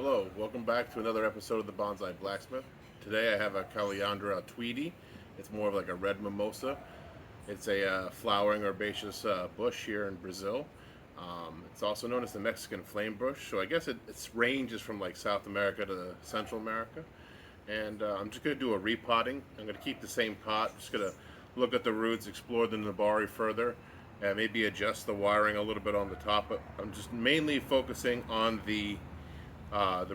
Hello, welcome back to another episode of the Bonsai Blacksmith. Today I have a Calliandra tweedy. It's more of like a red mimosa. It's a flowering herbaceous bush here in Brazil. It's also known as the Mexican Flamebush. So I guess its range is from like South America to Central America. And I'm just going to do a repotting. I'm going to keep the same pot. Just going to look at the roots, explore the nabari further, and maybe adjust the wiring a little bit on the top. But I'm just mainly focusing on the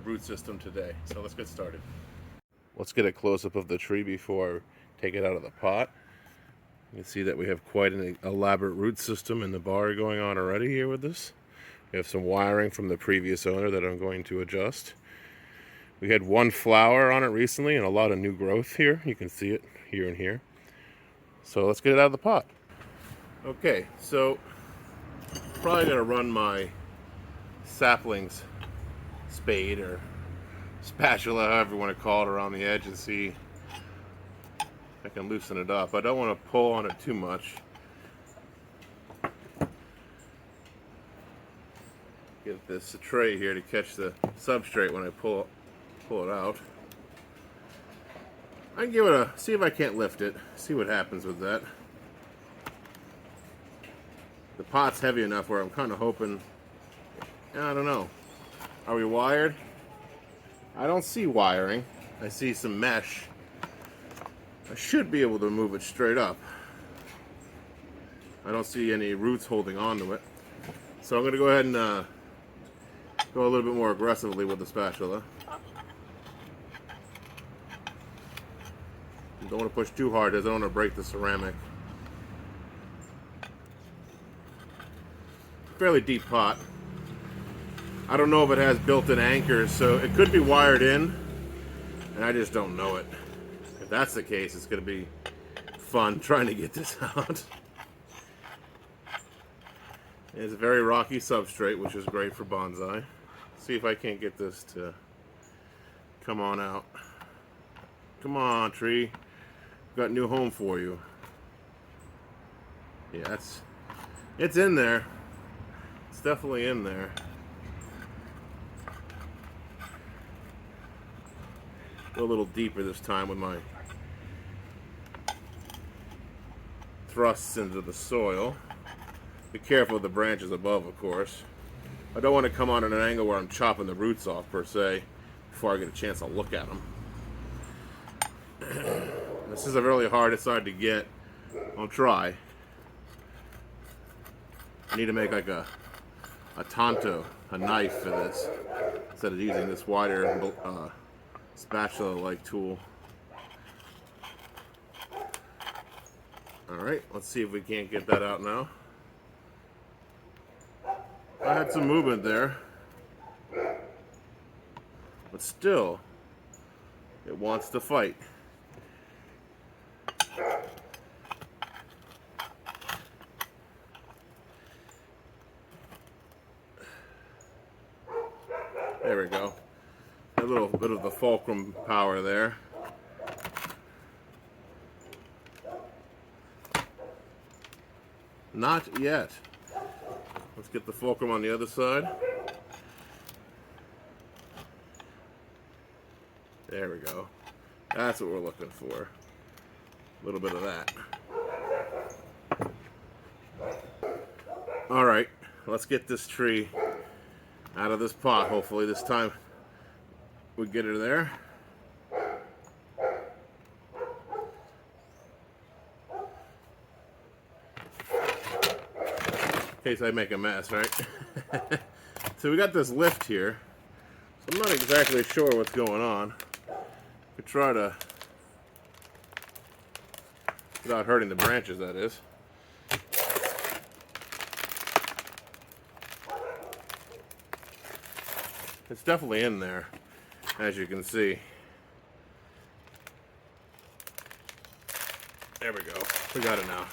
root system today. So let's get started. Let's get a close-up of the tree before I take it out of the pot. You can see that we have quite an elaborate root system in the bar going on already here with this. We have some wiring from the previous owner that I'm going to adjust. We had one flower on it recently and a lot of new growth here. You can see it here and here. So let's get it out of the pot. Okay, so probably going to run my saplings spade or spatula, however you want to call it, around the edge and see if I can loosen it up. I don't want to pull on it too much. Get this tray here to catch the substrate when I pull it out. I can give it see if I can't lift it, see what happens with that. The pot's heavy enough where I'm kind of hoping, I don't know. Are we wired? I don't see wiring. I see some mesh. I should be able to move it straight up. I don't see any roots holding onto it. So I'm going to go ahead and go a little bit more aggressively with the spatula. Don't want to push too hard as I don't want to break the ceramic. Fairly deep pot. I don't know if it has built-in anchors, so it could be wired in, and I just don't know it. If that's the case, it's going to be fun trying to get this out. It's a very rocky substrate, which is great for bonsai. See if I can't get this to come on out. Come on, tree. I've got a new home for you. Yeah, it's in there. It's definitely in there. Go a little deeper this time with my thrusts into the soil. Be careful of the branches above, of course. I don't want to come on at an angle where I'm chopping the roots off, per se, before I get a chance to look at them. This is a really hard side to get. I'll try. I need to make like a tanto, a knife for this, instead of using this wider spatula-like tool. Alright, let's see if we can't get that out now. I had some movement there, but still, it wants to fight. There we go. A little bit of the fulcrum power there. Not yet. Let's get the fulcrum on the other side. There we go. That's what we're looking for. A little bit of that. Alright, let's get this tree out of this pot. Hopefully this time we get her there. In case I make a mess, right? So we got this lift here. So I'm not exactly sure what's going on. Could try to, without hurting the branches, that is. It's definitely in there, as you can see. There we go. We got it now.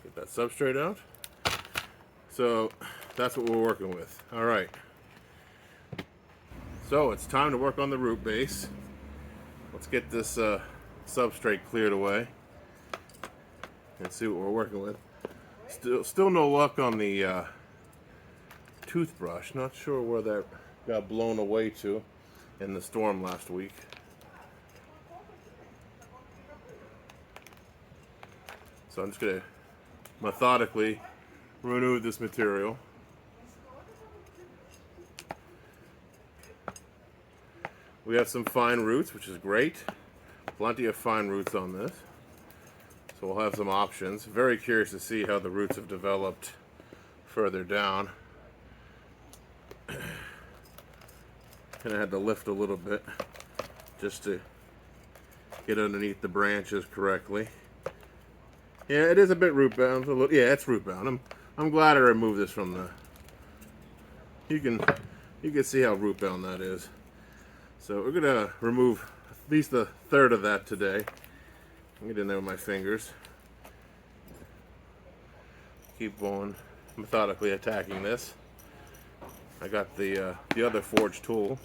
Get that substrate out. So that's what we're working with. All right. So it's time to work on the root base. Let's get this substrate cleared away and see what we're working with. Still no luck on the toothbrush. Not sure where that got blown away to in the storm last week. So I'm just going to methodically remove this material. We have some fine roots, which is great. Plenty of fine roots on this. So we'll have some options. Very curious to see how the roots have developed further down. And I had to lift a little bit just to get underneath the branches correctly. Yeah, it is a bit root bound. Yeah, it's root bound. I'm glad I removed this from the. You can see how root bound that is. So we're gonna remove at least a third of that today. Get in there with my fingers. Keep going, methodically attacking this. I got the other forge tool.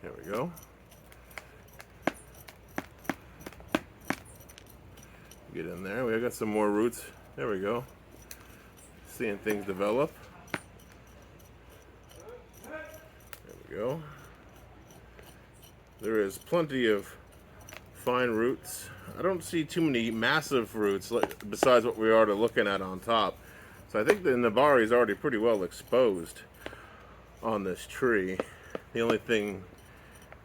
There we go. Get in there. We got some more roots. There we go. Seeing things develop. There we go. There is plenty of fine roots. I don't see too many massive roots besides what we are looking at on top. So I think the Nabari is already pretty well exposed on this tree. The only thing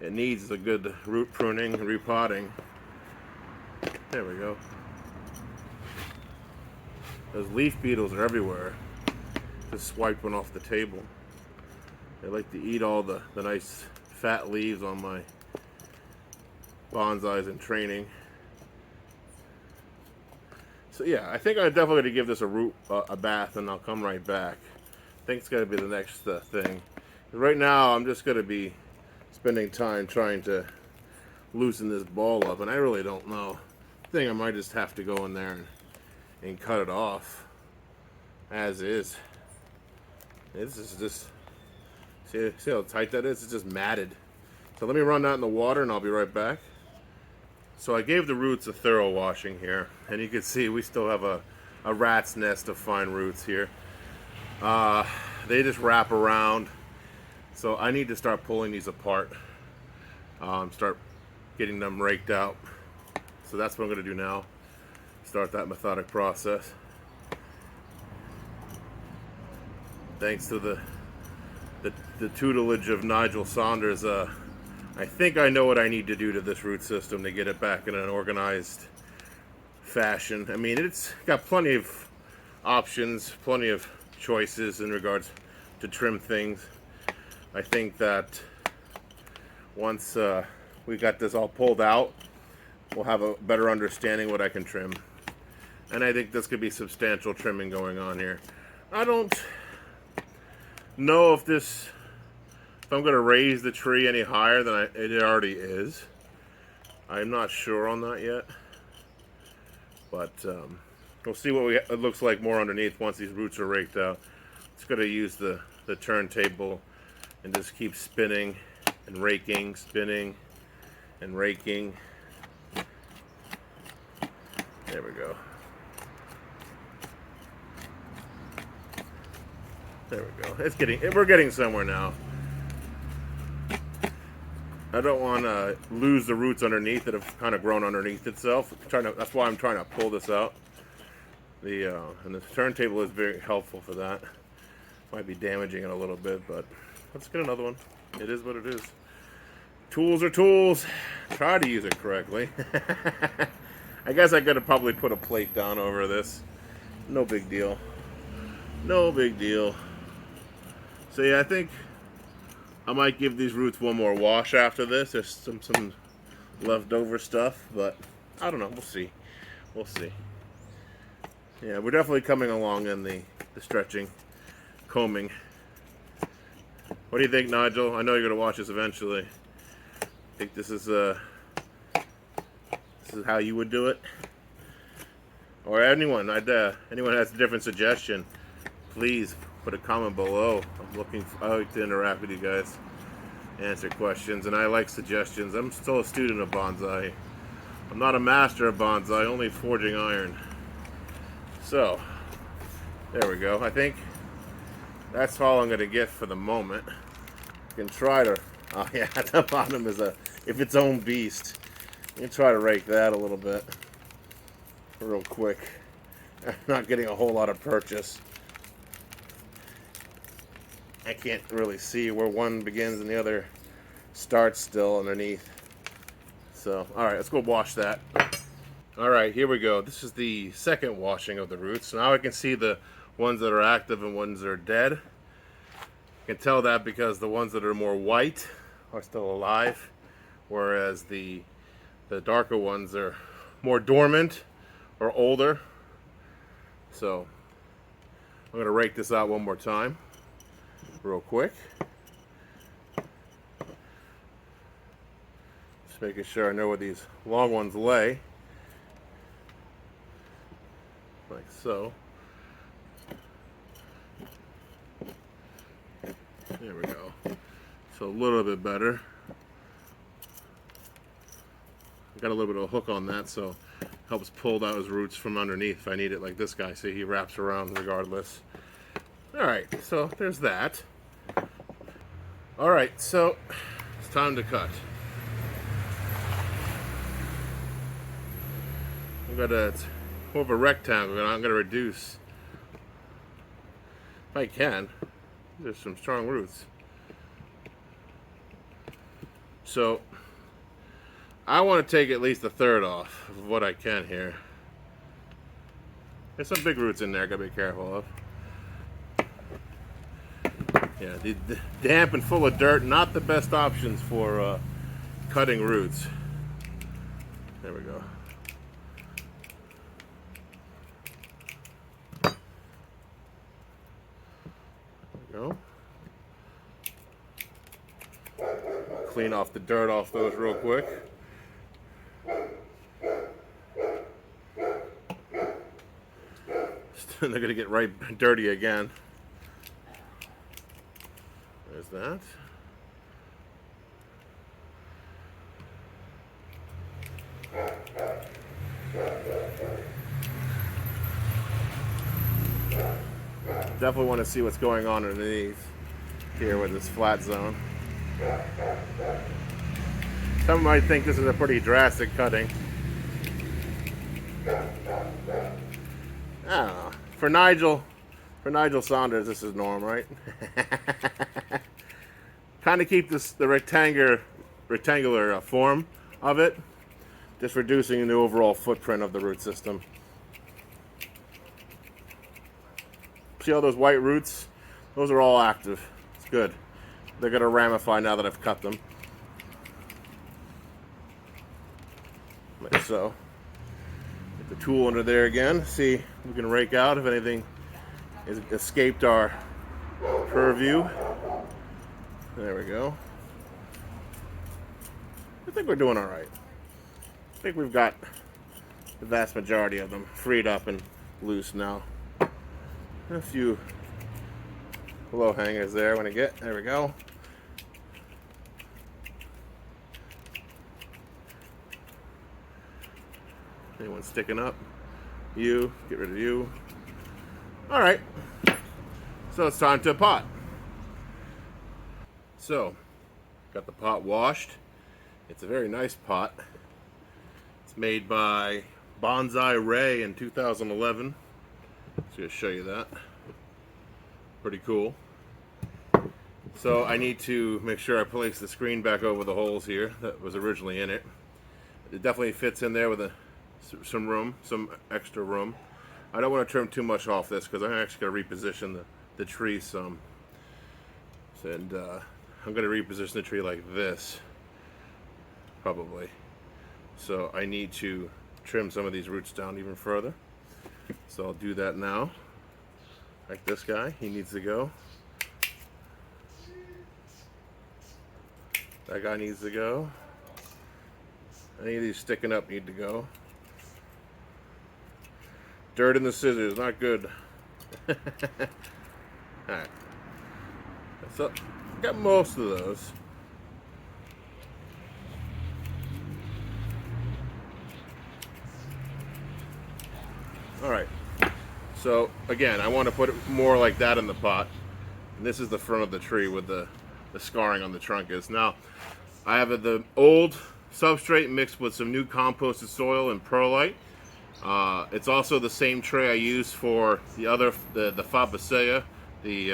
it needs is a good root pruning and repotting. There we go. Those leaf beetles are everywhere. Just swiped one off the table. They like to eat all the nice fat leaves on my bonsais in training. So yeah, I think I'm definitely going to give this a bath, and I'll come right back. I think it's going to be the next thing. Right now, I'm just going to be spending time trying to loosen this ball up, and I really don't know. I think I might just have to go in there and cut it off as is. This is just, see how tight that is? It's just matted. So let me run that in the water and I'll be right back. So I gave the roots a thorough washing here, and you can see we still have a rat's nest of fine roots here. They just wrap around. So I need to start pulling these apart, start getting them raked out. So that's what I'm going to do now. Start that methodic process. Thanks to the tutelage of Nigel Saunders, I think I know what I need to do to this root system to get it back in an organized fashion. I mean, it's got plenty of options, plenty of choices in regards to trim things. I think that once we got this all pulled out, we'll have a better understanding what I can trim. And I think this could be substantial trimming going on here. I don't know if I'm going to raise the tree any higher than it already is. I'm not sure on that yet. But we'll see what it looks like more underneath once these roots are raked out. Just going to use the turntable and just keep spinning and raking, spinning and raking. There we go. There we go. We're getting somewhere now. I don't want to lose the roots underneath that have kind of grown underneath itself. That's why I'm trying to pull this out. And the turntable is very helpful for that. Might be damaging it a little bit, but let's get another one. It is what it is. Tools are tools. Try to use it correctly. I guess I could have probably put a plate down over this. No big deal. No big deal. So yeah, I think I might give these roots one more wash after this. There's some leftover stuff, but I don't know. We'll see. We'll see. Yeah, we're definitely coming along in the stretching, combing. What do you think, Nigel? I know you're gonna watch this eventually. Think this is how you would do it, or anyone? Anyone has a different suggestion? Please put a comment below. I like to interact with you guys, answer questions, and I like suggestions. I'm still a student of bonsai. I'm not a master of bonsai, only forging iron. So, There we go. I think that's all I'm going to get for the moment. You can try to, oh yeah, at the bottom is if its own beast. You can try to rake that a little bit real quick. I'm not getting a whole lot of purchase. I can't really see where one begins and the other starts still underneath. So, alright, let's go wash that. Alright, here we go. This is the second washing of the roots. Now I can see the ones that are active and ones that are dead. I can tell that because the ones that are more white are still alive, whereas the darker ones are more dormant or older. So I'm going to rake this out one more time real quick. Just making sure I know where these long ones lay. Like so. There we go. So a little bit better. Got a little bit of a hook on that, so it helps pull those roots from underneath if I need it, like this guy. See, he wraps around regardless. Alright, so there's that. Alright, so it's time to cut. I've got more of a rectangle, and I'm going to reduce, if I can. There's some strong roots. So I want to take at least a third off of what I can here. There's some big roots in there I gotta be careful of. Yeah, the damp and full of dirt, not the best options for cutting roots. There we go. There we go. Clean off the dirt off those real quick. They're going to get right dirty again. There's that. Definitely want to see what's going on underneath here with this flat zone. Some might think this is a pretty drastic cutting. I don't know. For Nigel Saunders, this is norm, right? Kind of keep the rectangular form of it, just reducing the overall footprint of the root system. See all those white roots? Those are all active. It's good. They're going to ramify now that I've cut them. Like so. Get the tool under there again. See if we can rake out if anything has escaped our purview. There we go. I think we're doing all right. I think we've got the vast majority of them freed up and loose now. A few low hangers there when I get. There we go. Anyone sticking up? You. Get rid of you. All right. So it's time to pot. So, got the pot washed. It's a very nice pot. It's made by Bonsai Ray in 2011. Just gonna show you that. Pretty cool. So I need to make sure I place the screen back over the holes here that was originally in it. It definitely fits in there with some room, some extra room. I don't want to trim too much off this because I'm actually going to reposition the tree some. And I'm going to reposition the tree like this, probably. So I need to trim some of these roots down even further. So I'll do that now. Like this guy, he needs to go. That guy needs to go. Any of these sticking up need to go. Dirt in the scissors, not good. Alright. So, got most of those. Alright. So again, I want to put it more like that in the pot. And this is the front of the tree with the scarring on the trunk is. Now, I have the old substrate mixed with some new composted soil and perlite. It's also the same tray I used for the Fabaceae, the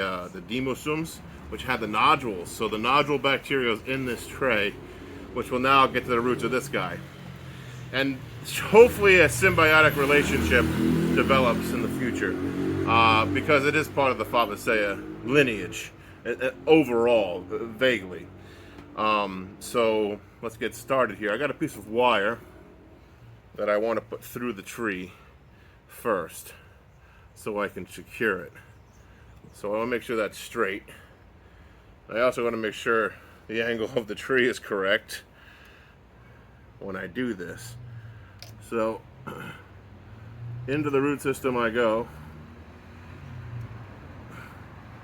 demosums, which had the nodules. So the nodule bacteria is in this tray, which will now get to the roots of this guy. And hopefully a symbiotic relationship develops in the future, because it is part of the Fabaceae lineage, overall, vaguely. So let's get started here. I got a piece of wire that I want to put through the tree first so I can secure it. So I want to make sure that's straight. I also want to make sure the angle of the tree is correct when I do this. So into the root system I go.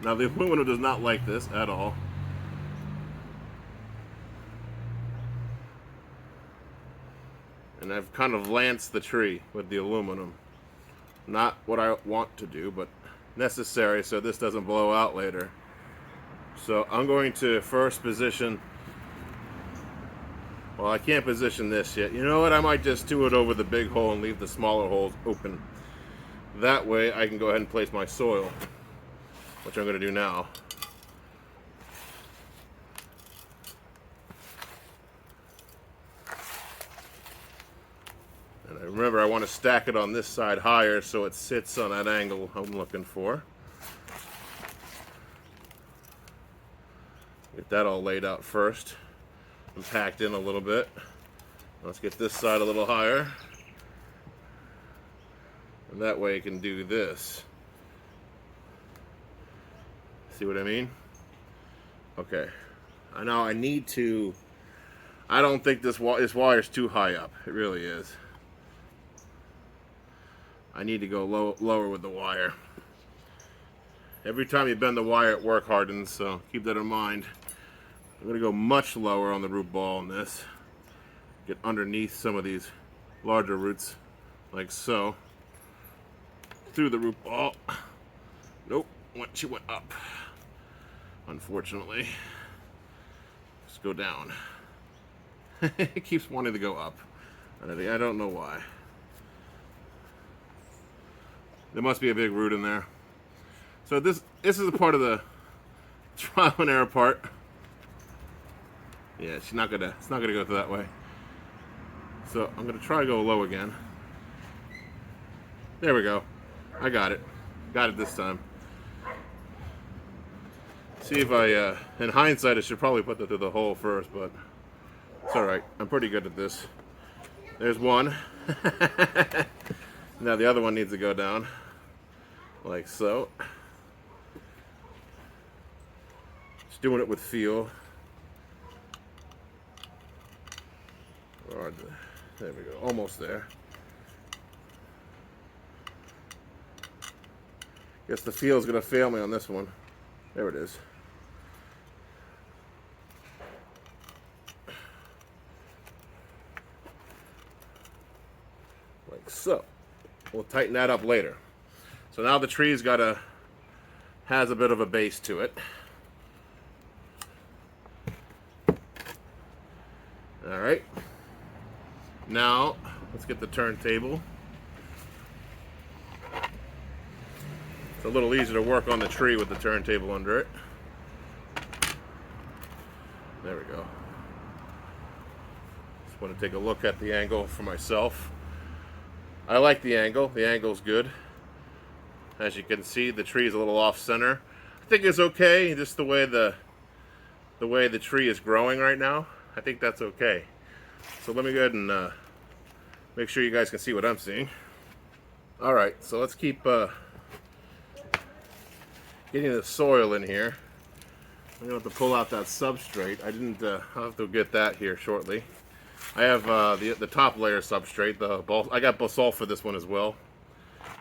Now the aluminum does not like this at all. And I've kind of lanced the tree with the aluminum. Not what I want to do, but necessary so this doesn't blow out later. So I'm going to first position, well, I can't position this yet. You know what, I might just do it over the big hole and leave the smaller holes open. That way I can go ahead and place my soil, which I'm going to do now. And remember, I want to stack it on this side higher so it sits on that angle I'm looking for. Get that all laid out first and packed in a little bit. Let's get this side a little higher. And that way I can do this. See what I mean? Okay. Now I need to, I don't think this wire is too high up. It really is. I need to go lower with the wire. Every time you bend the wire, it work hardens, so keep that in mind. I'm going to go much lower on the root ball in this. Get underneath some of these larger roots, like so. Through the root ball. Nope, she went up. Unfortunately. Let's go down. It keeps wanting to go up. I don't know why. There must be a big root in there. So this is a part of the trial and error part. Yeah, it's not gonna go that way. So I'm gonna try to go low again. There we go. I got it. Got it this time. See if I, in hindsight, I should probably put that through the hole first, but it's alright. I'm pretty good at this. There's one. Now the other one needs to go down. Like so. Just doing it with feel. There we go. Almost there. Guess the feel is going to fail me on this one. There it is. Like so. We'll tighten that up later. So now the tree's has a bit of a base to it. All right. Now let's get the turntable. It's a little easier to work on the tree with the turntable under it. There we go. Just want to take a look at the angle for myself. I like the angle. The angle's good. As you can see, the tree is a little off center. I think it's okay, just the way the tree is growing right now. I think that's okay. So let me go ahead and make sure you guys can see what I'm seeing. All right, so let's keep getting the soil in here. I'm gonna have to pull out that substrate. I'll have to get that here shortly. I have the top layer substrate. I got basalt for this one as well.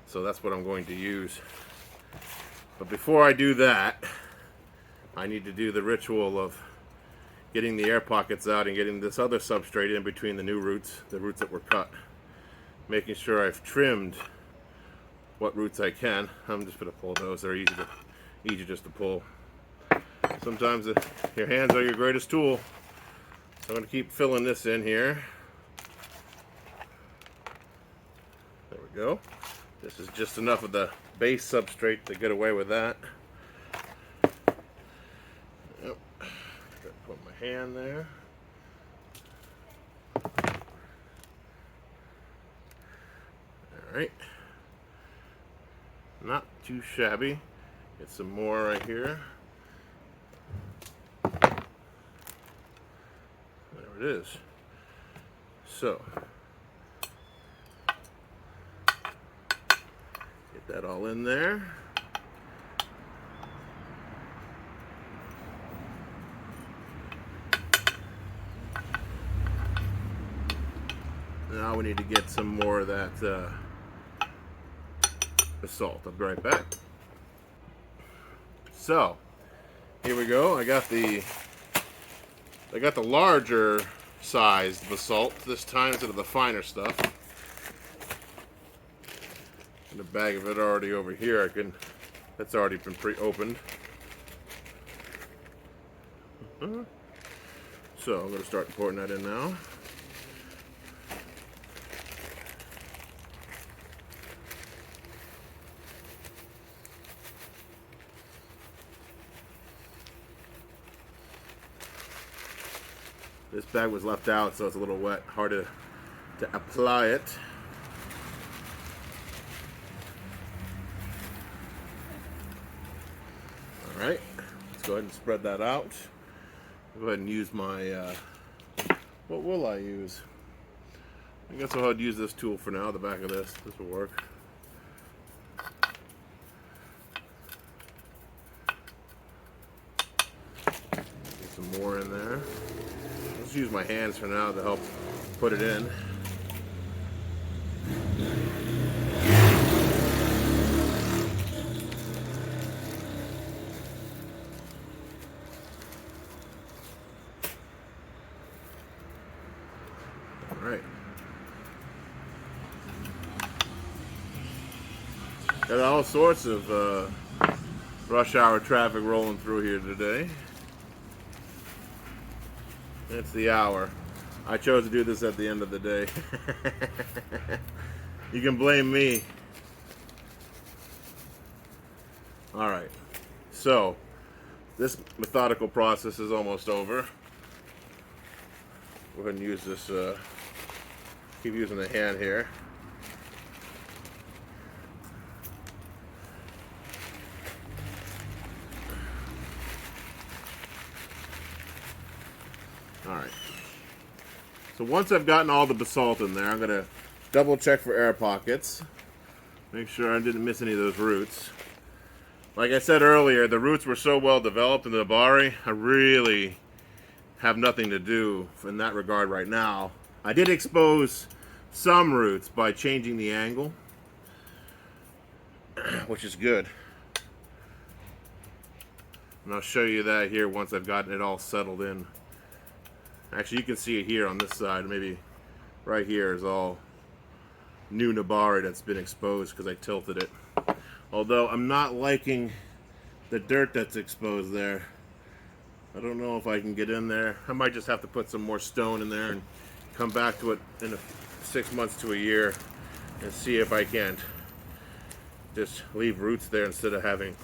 So that's what I'm going to use. But before I do that, I need to do the ritual of getting the air pockets out and getting this other substrate in between the new roots, the roots that were cut. Making sure I've trimmed what roots I can. I'm just going to pull those. They're easy just to pull. Sometimes your hands are your greatest tool. So I'm going to keep filling this in here. There we go. This is just enough of the base substrate to get away with that. Yep. Put my hand there. Alright. Not too shabby. Get some more right here. There it is. So, get that all in there. Now we need to get some more of that basalt. I'll be right back. So, here we go. I got the larger sized basalt this time instead of the finer stuff. And a bag of it already over here. That's already been pre-opened. So I'm going to start pouring that in now. This bag was left out, so it's a little wet, hard to apply it. All right, let's go ahead and spread that out. Go ahead and use my, what will I use? I guess I'll use this tool for now, the back of this. This will work. Get some more in there. Let's use my hands for now to help put it in. All right. Got all sorts of rush hour traffic rolling through here today. It's the hour. I chose to do this at the end of the day. You can blame me. Alright. So, this methodical process is almost over. Go ahead and use this, keep using the hand here. Alright, so once I've gotten all the basalt in there, I'm going to double check for air pockets. Make sure I didn't miss any of those roots. Like I said earlier, the roots were so well developed in the nebari, I really have nothing to do in that regard right now. I did expose some roots by changing the angle, which is good. And I'll show you that here once I've gotten it all settled in. Actually, you can see it here on this side. Maybe right here is all new nebari that's been exposed because I tilted it. Although I'm not liking the dirt that's exposed there. I don't know if I can get in there. I might just have to put some more stone in there and come back to it in 6 months to a year and see if I can't just leave roots there instead of having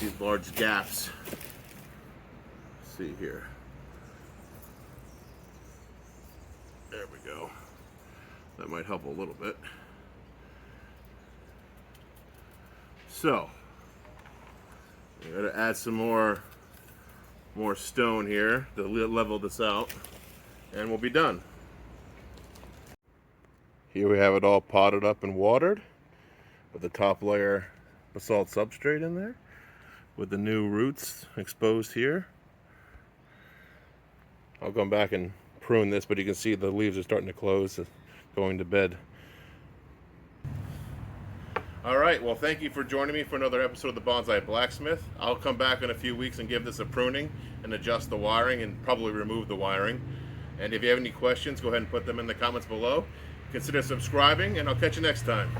these large gaps. Let's see here. There we go. That might help a little bit. So, I'm going to add some more stone here to level this out, and we'll be done. Here we have it all potted up and watered with the top layer basalt substrate in there with the new roots exposed here. I'll come back and prune this, but you can see the leaves are starting to close, going to bed. Alright, well, thank you for joining me for another episode of the Bonsai Blacksmith. I'll come back in a few weeks and give this a pruning and adjust the wiring and probably remove the wiring. And if you have any questions, go ahead and put them in the comments below. Consider subscribing, and I'll catch you next time.